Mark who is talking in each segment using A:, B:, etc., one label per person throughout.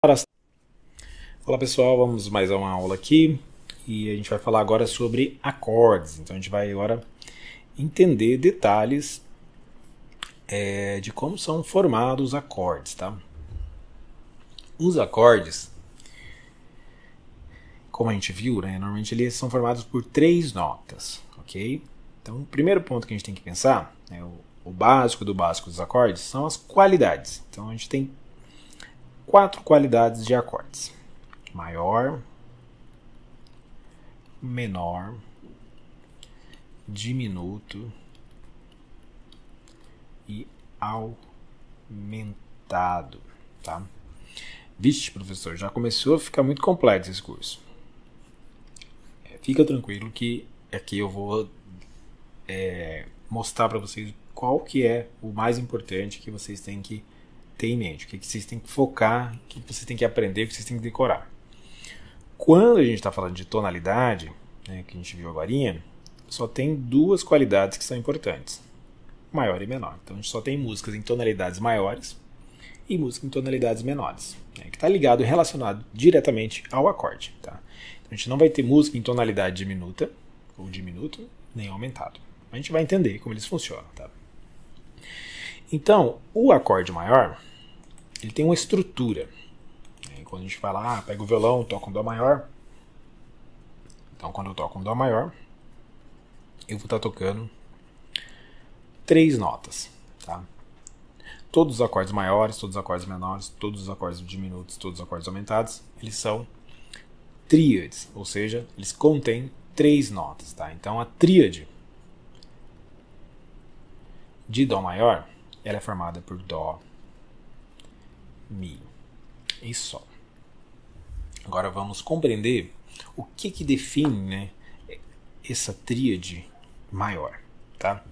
A: Olá pessoal, vamos mais a uma aula aqui e a gente vai falar agora sobre acordes. Então a gente vai agora entender detalhes de como são formados os acordes, tá? Os acordes, como a gente viu, né, normalmente eles são formados por 3 notas, ok? Então o primeiro ponto que a gente tem que pensar, né, o básico do básico dos acordes, são as qualidades. Então a gente tem 4 qualidades de acordes: maior, menor, diminuto e aumentado, tá? Vixe, professor, já começou a ficar muito complexo esse curso. Fica tranquilo que aqui eu vou mostrar para vocês qual que é o mais importante que vocês têm que ter em mente, o que vocês têm que focar, o que vocês têm que aprender, o que vocês têm que decorar. Quando a gente está falando de tonalidade, né, que a gente viu agorinha, só tem 2 qualidades que são importantes: maior e menor. Então a gente só tem músicas em tonalidades maiores e música em tonalidades menores, né, que está ligado e relacionado diretamente ao acorde. Tá? Então a gente não vai ter música em tonalidade diminuta ou diminuto, nem aumentado. A gente vai entender como eles funcionam. Tá? Então, o acorde maior, ele tem uma estrutura. Quando a gente fala, pega o violão, toca um dó maior. Então, quando eu toco um dó maior, eu vou estar tocando 3 notas. Tá? Todos os acordes maiores, todos os acordes menores, todos os acordes diminutos, todos os acordes aumentados, eles são tríades, ou seja, eles contêm 3 notas. Tá? Então, a tríade de dó maior, ela é formada por dó, mi e sol. Agora vamos compreender o que define, né, essa tríade maior. Tá?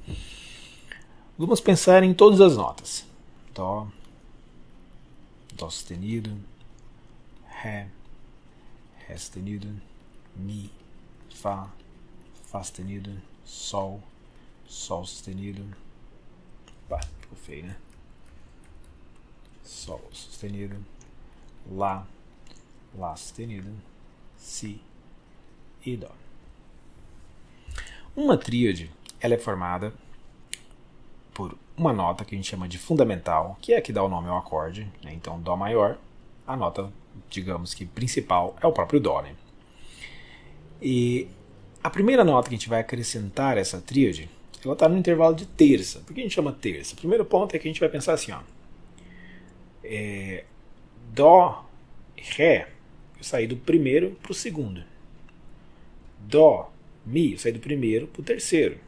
A: Vamos pensar em todas as notas: dó, dó sustenido, ré, ré sustenido, mi, fá, fá sustenido, sol, sol sustenido. Ficou feio, né? Sol sustenido, lá, lá sustenido, si e dó. Uma tríade, ela é formada por uma nota que a gente chama de fundamental, que é a que dá o nome ao acorde, né? Então, dó maior, a nota, digamos que principal, é o próprio dó, né? E a primeira nota que a gente vai acrescentar essa tríade, ela está no intervalo de terça. Por que a gente chama terça? O primeiro ponto é que a gente vai pensar assim, ó. Dó, ré, eu saí do primeiro para o segundo. Dó, mi, eu saí do primeiro para o terceiro.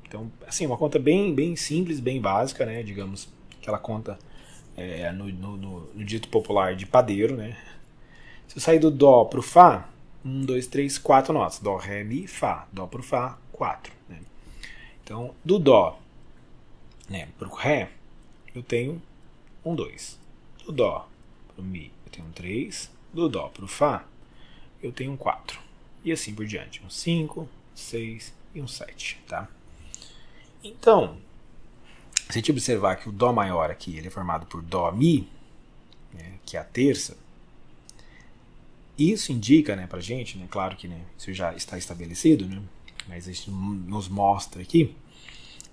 A: Então, assim, uma conta bem simples, bem básica, né? Digamos, aquela conta no dito popular de padeiro, né? Se eu sair do dó para o fá, 1, 2, 3, 4 notas. Dó, ré, mi, fá. Dó para o fá, 4. Né? Então, do dó, né, para o ré, eu tenho 1, 2. Do dó para o mi, eu tenho 3. Do dó para o fá, eu tenho 4. E assim por diante. 5, 6 e 7. Tá? Então, se a gente observar que o dó maior aqui ele é formado por dó, mi, né, que é a terça, isso indica, né, pra gente, né, claro que, né, isso já está estabelecido, né, mas isso nos mostra aqui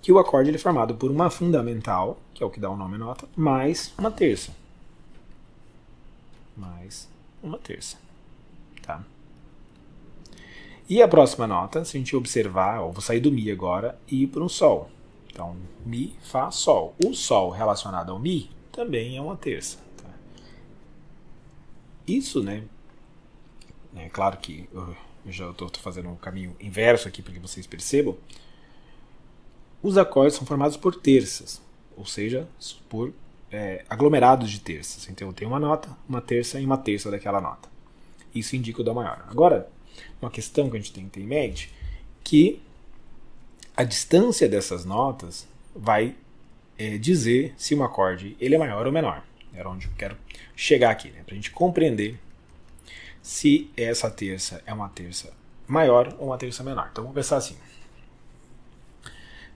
A: que o acorde ele é formado por uma fundamental, que é o que dá o nome à nota, mais uma terça. Mais uma terça. Tá? E a próxima nota, se a gente observar, eu vou sair do mi agora e ir para um sol. Então, mi, fá, sol. O sol relacionado ao mi também é uma terça. Tá? Isso, né? É claro que eu já estou fazendo um caminho inverso aqui para que vocês percebam. Os acordes são formados por terças, ou seja, por aglomerados de terças. Então eu tenho uma terça e uma terça daquela nota. Isso indica o dó maior. Agora, uma questão que a gente tem que ter em mente, que a distância dessas notas vai dizer se um acorde ele é maior ou menor. Era onde eu quero chegar aqui, né? Para a gente compreender se essa terça é uma terça maior ou uma terça menor. Então vamos pensar assim.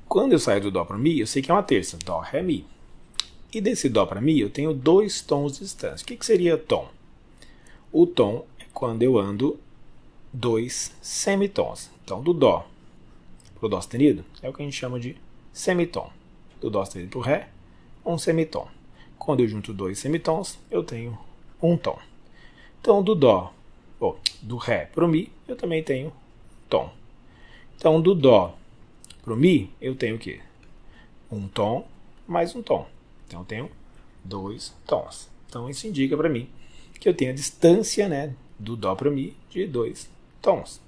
A: Quando eu saio do dó para o mi, eu sei que é uma terça. Dó, ré, mi. E desse dó para mi, eu tenho 2 tons de distância. O que seria tom? O tom é quando eu ando 2 semitons. Então, do Dó para o Dó sustenido é o que a gente chama de semitom. Do Dó sustenido para o Ré, um semitom. Quando eu junto 2 semitons, eu tenho um tom. Então, do Ré para o Mi, eu também tenho tom. Então, do Dó para o Mi, eu tenho o quê? Um tom mais um tom. Então, eu tenho 2 tons. Então, isso indica para mim que eu tenho a distância, né, do Dó para o Mi de 2 tons.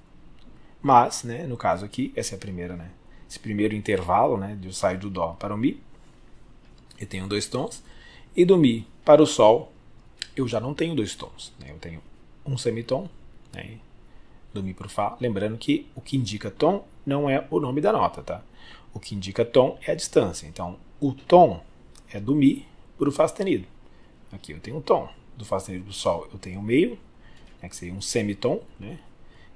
A: Mas, né, no caso aqui, essa é a primeira, né, esse primeiro intervalo, né, de eu sair do Dó para o Mi, eu tenho 2 tons. E do Mi para o Sol, eu já não tenho 2 tons. Né, eu tenho um semitom, né, do Mi para o Fá. Lembrando que o que indica tom não é o nome da nota, tá? O que indica tom é a distância. Então, o tom é do Mi para o Fá sustenido. Aqui eu tenho um tom. Do Fá sustenido para o Sol eu tenho meio, né, que seria um semitom. Né?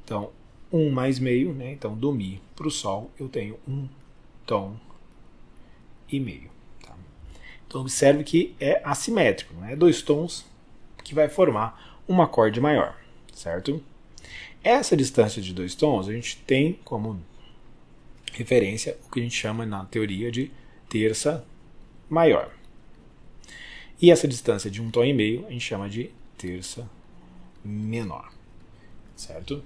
A: Então, 1 mais meio. Né? Então, do Mi para o Sol eu tenho um tom e meio. Tá? Então, observe que é assimétrico. Não é 2 tons que vai formar um acorde maior. Certo? Essa distância de 2 tons a gente tem como referência o que a gente chama na teoria de terça maior. E essa distância de um tom e meio a gente chama de terça menor. Certo?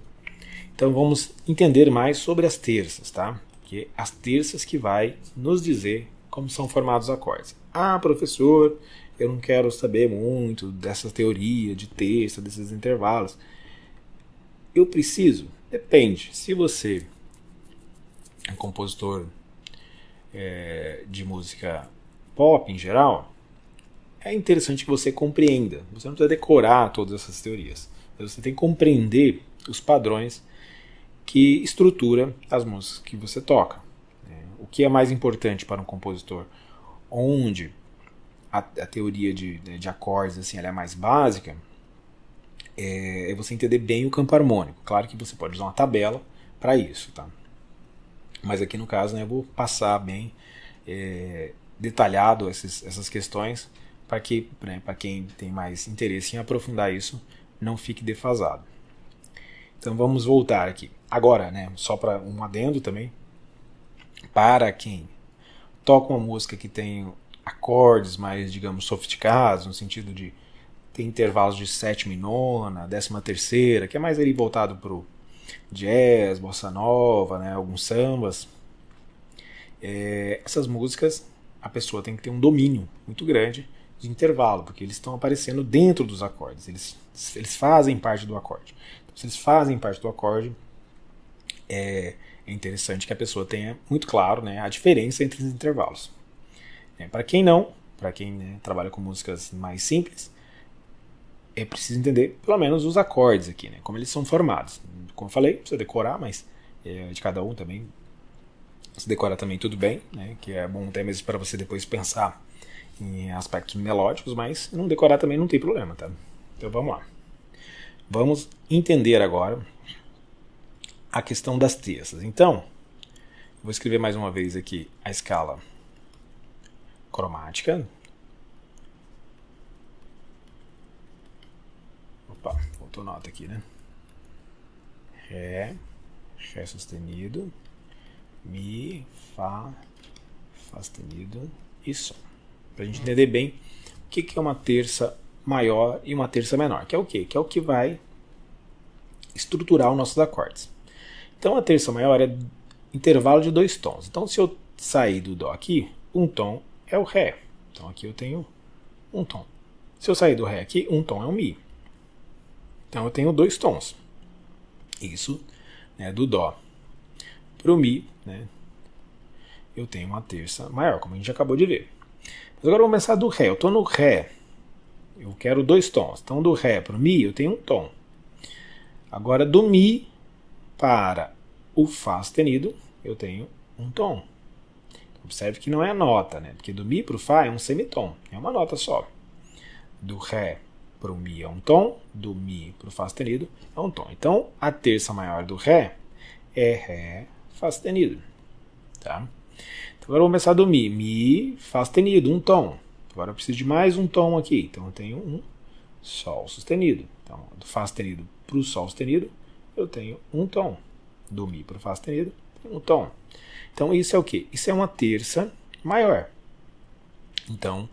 A: Então vamos entender mais sobre as terças, tá? Que as terças que vai nos dizer como são formados os acordes. Ah, professor, eu não quero saber muito dessa teoria de terça, desses intervalos. Eu preciso? Depende. Se você é um compositor de música pop em geral, é interessante que você compreenda. Você não precisa decorar todas essas teorias. Mas você tem que compreender os padrões que estrutura as músicas que você toca. O que é mais importante para um compositor onde a teoria de acordes assim, ela é mais básica, é você entender bem o campo harmônico. Claro que você pode usar uma tabela para isso, tá? Mas aqui no caso, né, eu vou passar bem detalhado essas questões para que, né, para quem tem mais interesse em aprofundar isso, não fique defasado. Então vamos voltar aqui. Agora, né, só para um adendo também, para quem toca uma música que tem acordes mais, digamos, sofisticados, no sentido de ter intervalos de sétima e nona, 13ª, que é mais ali voltado para o jazz, bossa nova, né, alguns sambas. Essas músicas, a pessoa tem que ter um domínio muito grande de intervalo, porque eles estão aparecendo dentro dos acordes, eles fazem parte do acorde. Então, se eles fazem parte do acorde, é interessante que a pessoa tenha muito claro, né, a diferença entre os intervalos. Para quem não, para quem, né, trabalha com músicas mais simples, é preciso entender pelo menos os acordes aqui, né, como eles são formados. Como eu falei, precisa decorar, mas de cada um também. Se decorar também tudo bem, né, que é bom até mesmo para você depois pensar em aspectos melódicos, mas não decorar também não tem problema, tá? Então vamos lá. Vamos entender agora a questão das terças. Então, vou escrever mais uma vez aqui a escala cromática. Opa, faltou nota aqui, né? Ré sustenido, Mi, Fá sustenido e Sol. Para a gente entender bem o que é uma terça maior e uma terça menor. Que é o quê? Que é o que vai estruturar os nossos acordes. Então a terça maior é intervalo de 2 tons. Então se eu sair do Dó aqui, um tom é o Ré. Então aqui eu tenho um tom. Se eu sair do Ré aqui, um tom é o Mi. Então eu tenho 2 tons. Isso, né, do Dó para o Mi, né, eu tenho uma terça maior, como a gente acabou de ver. Mas agora vamos começar do Ré. Eu estou no Ré. Eu quero 2 tons. Então do Ré para o Mi eu tenho um tom. Agora do Mi para o Fá sustenido eu tenho um tom. Observe que não é a nota, né? Porque do Mi para o Fá é um semitom. É uma nota só. Do Ré para o Mi é um tom. Do Mi para o Fá sustenido é um tom. Então a terça maior do Ré é Ré, Fá sustenido. Tá? Então, agora eu vou começar do Mi. Mi, Fá sustenido, um tom. Agora eu preciso de mais um tom aqui. Então eu tenho um Sol sustenido. Então Então, do Fá sustenido para o Sol sustenido, eu tenho um tom. Do Mi para o Fá sustenido, um tom. Então, isso é o quê? Isso é uma terça maior. Então,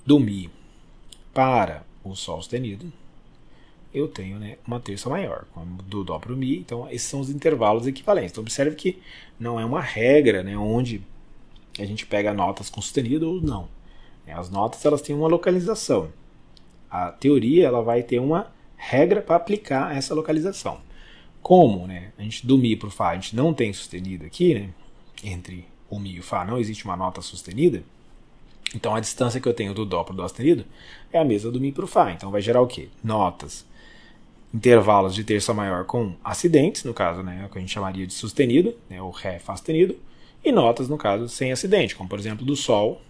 A: do Mi para o Sol sustenido, eu tenho, né, uma terça maior, como do Dó para o Mi. Então, esses são os intervalos equivalentes. Então, observe que não é uma regra, né, onde a gente pega notas com sustenido ou não. As notas elas têm uma localização. A teoria ela vai ter uma regra para aplicar essa localização. Como, né, a gente do Mi para o Fá a gente não tem sustenido aqui, né, entre o Mi e o Fá não existe uma nota sustenida, então a distância que eu tenho do Dó para o Dó sustenido é a mesma do Mi para o Fá. Então vai gerar o quê? Notas, intervalos de terça maior com acidentes, no caso, né, o que a gente chamaria de sustenido, né, o Ré, Fá sustenido, e notas, no caso, sem acidente, como por exemplo do Sol,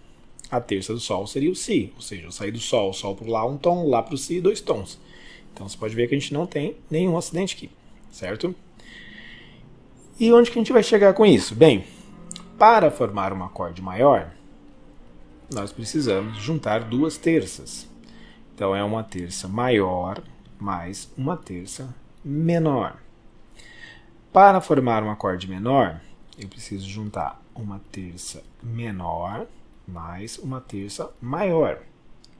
A: a terça do Sol seria o Si, ou seja, eu saí do Sol, Sol para lá um tom, lá para o Si 2 tons. Então você pode ver que a gente não tem nenhum acidente aqui, certo? E onde que a gente vai chegar com isso? Bem, para formar um acorde maior, nós precisamos juntar duas terças. Então é uma terça maior mais uma terça menor. Para formar um acorde menor, eu preciso juntar uma terça menor mais uma terça maior.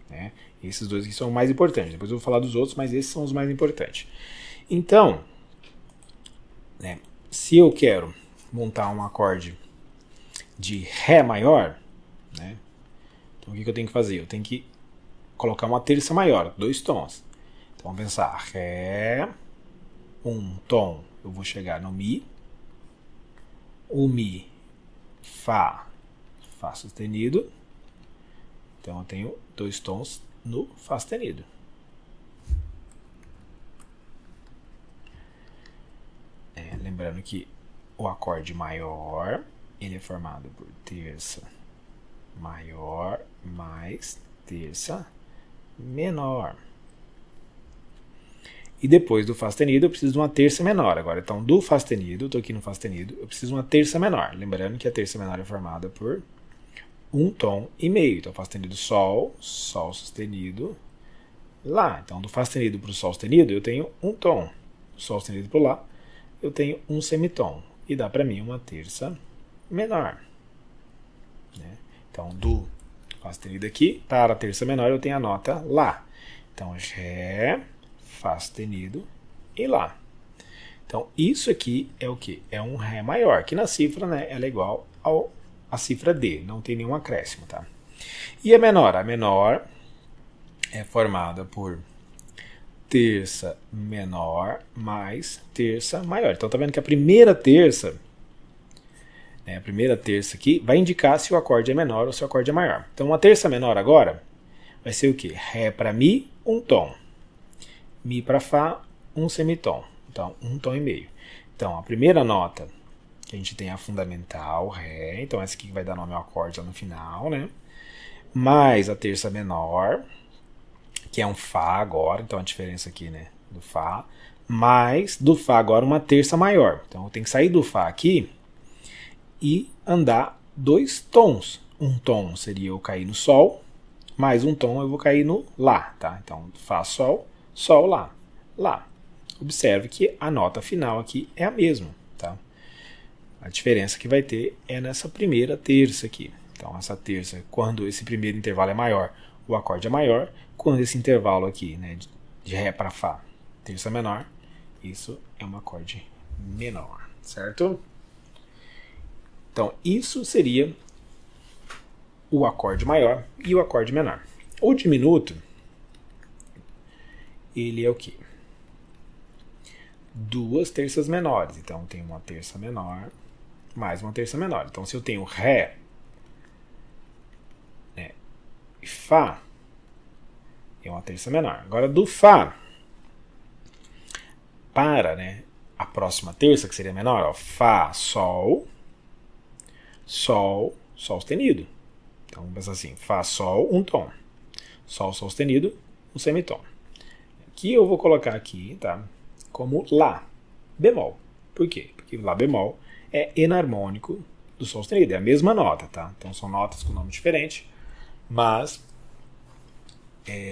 A: Né? Esses dois aqui são os mais importantes. Depois eu vou falar dos outros, mas esses são os mais importantes. Então, né, se eu quero montar um acorde de Ré maior, né, então o que eu tenho que fazer? Eu tenho que colocar uma terça maior, 2 tons. Então vamos pensar, Ré, um tom, eu vou chegar no Mi, o Mi, Fá, Fá sustenido, então eu tenho 2 tons no Fá sustenido. Lembrando que o acorde maior, ele é formado por terça maior mais terça menor. E depois do Fá sustenido eu preciso de uma terça menor. Agora, então, do Fá sustenido, eu estou aqui no Fá sustenido, eu preciso de uma terça menor. Lembrando que a terça menor é formada por um tom e meio. Então, Fá sustenido Sol, Sol sustenido, Lá. Então, do Fá sustenido para o Sol sustenido, eu tenho um tom. Do Sol sustenido para o Lá, eu tenho um semitom. E dá para mim uma terça menor. Né? Então, do Fá sustenido aqui para a terça menor, eu tenho a nota Lá. Então, Ré, Fá sustenido e Lá. Então, isso aqui é o que? É um Ré maior, que na cifra, né, ela é igual à cifra D, não tem nenhum acréscimo. Tá? E a menor? A menor é formada por terça menor mais terça maior. Então, tá vendo que a primeira terça aqui vai indicar se o acorde é menor ou se o acorde é maior. Então, uma terça menor agora vai ser o quê? Ré para Mi, um tom. Mi para Fá, um semitom. Então, um tom e meio. Então, a primeira nota que a gente tem é a fundamental, Ré. Então, essa aqui vai dar nome ao acorde lá no final, né? Mais a terça menor, que é um Fá agora. Então, a diferença aqui, né? Do Fá. Mais do Fá agora uma terça maior. Então, eu tenho que sair do Fá aqui e andar 2 tons. Um tom seria eu cair no Sol, mais um tom eu vou cair no Lá, tá? Então, Fá, Sol, Sol, Lá, Lá. Observe que a nota final aqui é a mesma, tá? A diferença que vai ter é nessa primeira terça aqui. Então, essa terça, quando esse primeiro intervalo é maior, o acorde é maior. Quando esse intervalo aqui, né, de Ré para Fá, terça menor, isso é um acorde menor, certo? Então, isso seria o acorde maior e o acorde menor. O diminuto, ele é o quê? 2 terças menores. Então, tem uma terça menor mais uma terça menor. Então, se eu tenho Ré, né, e Fá, é uma terça menor. Agora, do Fá para, né, a próxima terça, que seria menor, ó, Fá, Sol, Sol, Sol sustenido. Então, vamos pensar assim, Fá, Sol, um tom. Sol, Sol sustenido, um semitom. Aqui eu vou colocar aqui, tá, como Lá, bemol. Por quê? Porque Lá bemol é enarmônico do Sol sustenido, é a mesma nota, tá? Então são notas com nome diferente, mas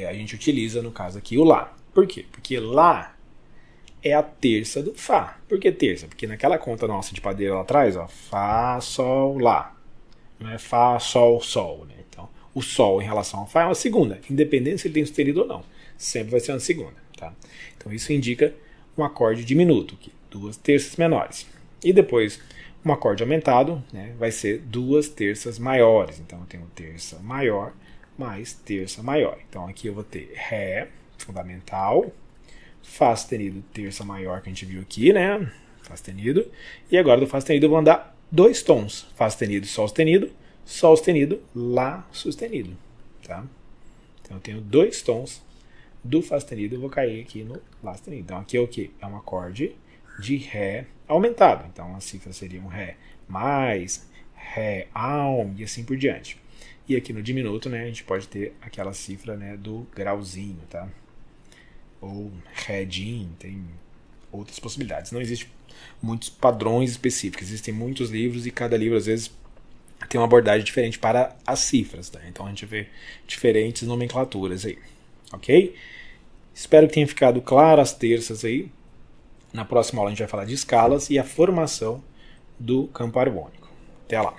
A: a gente utiliza, no caso aqui, o Lá. Por quê? Porque Lá é a terça do Fá. Por que terça? Porque naquela conta nossa de padeiro lá atrás, ó, Fá, Sol, Lá. Não é Fá, Sol, Sol. Né? Então, o Sol em relação ao Fá é uma segunda, independente se ele tem sustenido ou não. Sempre vai ser uma segunda. Tá? Então, isso indica um acorde diminuto, aqui, 2 terças menores. E depois, um acorde aumentado, né, vai ser 2 terças maiores. Então, eu tenho terça maior mais terça maior. Então, aqui eu vou ter Ré, fundamental, Fá sustenido, terça maior, que a gente viu aqui, né? Fá sustenido. E agora do Fá sustenido eu vou andar 2 tons. Fá sustenido, Sol sustenido, Lá sustenido. Tá? Então eu tenho 2 tons do Fá sustenido, eu vou cair aqui no Lá sustenido. Então aqui é o quê? É um acorde de Ré aumentado. Então a cifra seria um Ré mais, Ré Aum e assim por diante. E aqui no diminuto, né, a gente pode ter aquela cifra, né, do grauzinho, tá? Ou Ré-Dim, tem outras possibilidades. Não existem muitos padrões específicos, existem muitos livros e cada livro às vezes tem uma abordagem diferente para as cifras, tá? Então a gente vê diferentes nomenclaturas aí, ok? Espero que tenha ficado claro as terças aí. Na próxima aula a gente vai falar de escalas e a formação do campo harmônico. Até lá!